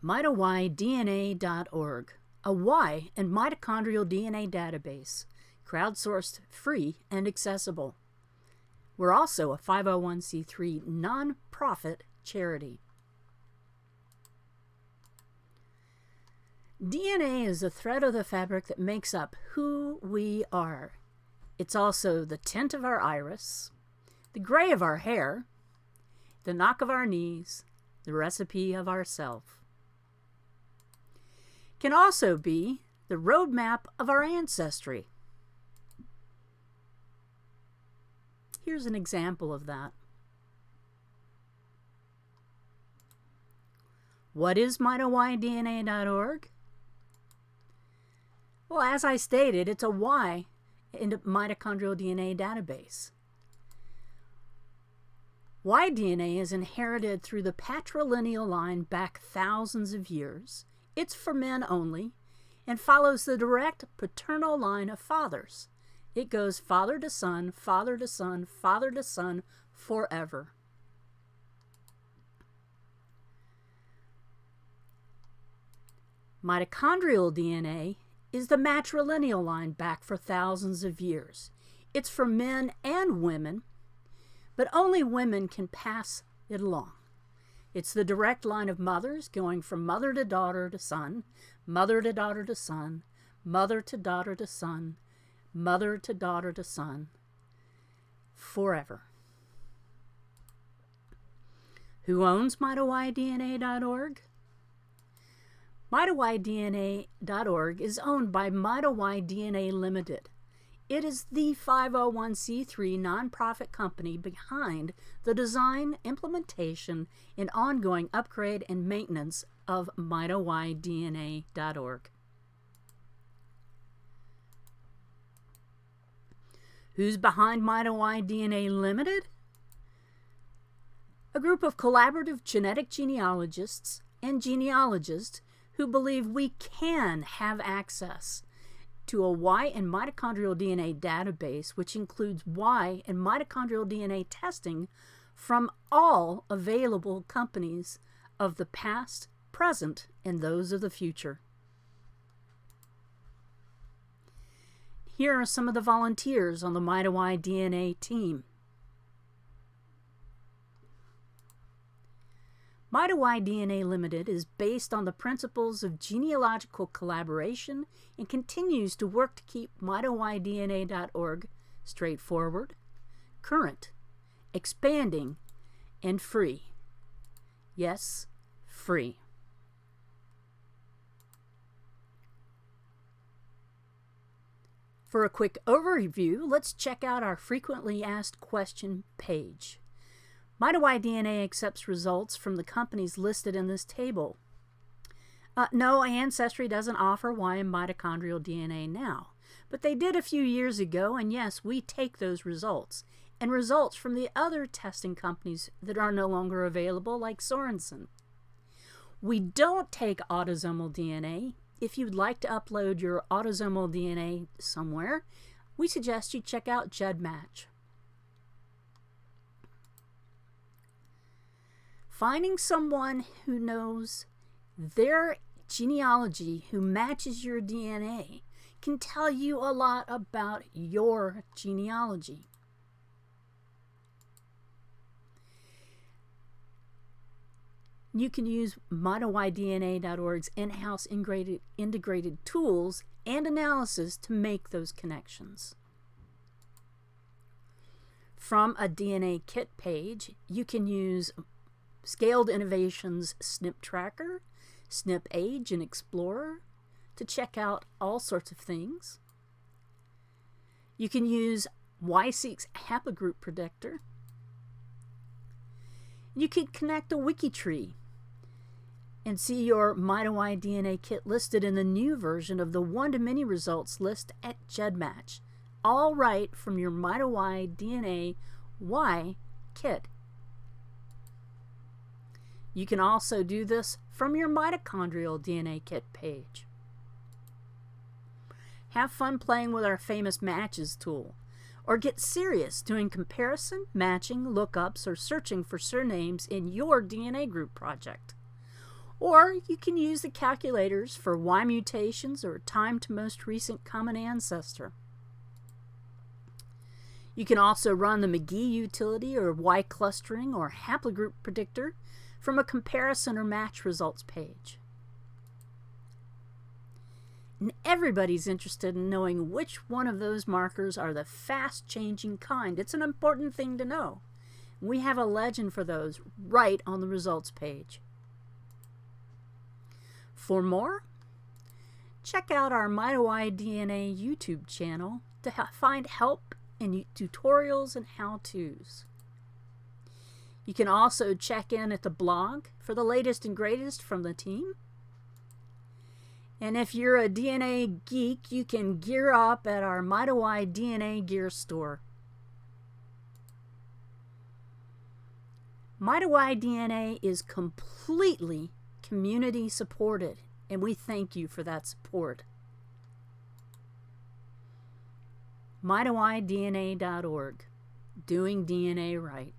MitoYDNA.org, a Y and mitochondrial DNA database, crowdsourced, free, and accessible. We're also a 501c3 non-profit charity. DNA is the thread of the fabric that makes up who we are. It's also the tint of our iris, the gray of our hair, the knock of our knees, the recipe of our self. It can also be the roadmap of our ancestry. Here's an example of that. What is MitoYDNA.org? Well, as I stated, it's a Y in a mitochondrial DNA database. Y DNA is inherited through the patrilineal line back thousands of years. It's for men only and follows the direct paternal line of fathers. It goes father to son, father to son, father to son forever. Mitochondrial DNA is the matrilineal line back for thousands of years. It's for men and women, but only women can pass it along. It's the direct line of mothers going from mother to daughter to son, mother to daughter to son, mother to daughter to son, mother to daughter to son, forever. Who owns MitoYDNA.org? MitoYDNA.org is owned by MitoYDNA Limited. It is the 501c3 nonprofit company behind the design, implementation, and ongoing upgrade and maintenance of MitoYDNA.org. Who's behind MitoYDNA Limited? A group of collaborative genetic genealogists and genealogists who believe we can have access to a Y and mitochondrial DNA database, which includes Y and mitochondrial DNA testing from all available companies of the past, present, and those of the future. Here are some of the volunteers on the MitoYDNA team. MitoYDNA Limited is based on the principles of genealogical collaboration and continues to work to keep MitoYDNA.org straightforward, current, expanding, and free. Yes, free. For a quick overview, let's check out our frequently asked question page. MitoYDNA accepts results from the companies listed in this table. No, Ancestry doesn't offer Y and mitochondrial DNA now, but they did a few years ago, and yes, we take those results, and results from the other testing companies that are no longer available, like Sorensen. We don't take autosomal DNA. If you'd like to upload your autosomal DNA somewhere, we suggest you check out GEDmatch. Finding someone who knows their genealogy, who matches your DNA, can tell you a lot about your genealogy. You can use MitoYDNA.org's in-house integrated tools and analysis to make those connections. From a DNA kit page, you can use Scaled Innovations SNP Tracker, SNP Age, and Explorer to check out all sorts of things. You can use YSeq's Haplogroup Predictor. You can connect a Wikitree and see your MitoYDNA kit listed in the new version of the one-to-many results list at GEDmatch, all right from your MitoYDNA Y kit. You can also do this from your mitochondrial DNA kit page. Have fun playing with our famous Matches tool, or get serious doing comparison, matching, lookups, or searching for surnames in your DNA group project. Or you can use the calculators for Y mutations or time to most recent common ancestor. You can also run the McGee utility or Y clustering or haplogroup predictor from a comparison or match results page. And everybody's interested in knowing which one of those markers are the fast-changing kind. It's an important thing to know. We have a legend for those right on the results page. For more, check out our MitoY-DNA YouTube channel to find help and tutorials and how-tos. You can also check in at the blog for the latest and greatest from the team. And if you're a DNA geek, you can gear up at our MitoY-DNA gear store. MitoY-DNA is completely community supported, and we thank you for that support. MitoYDNA.org, doing DNA right.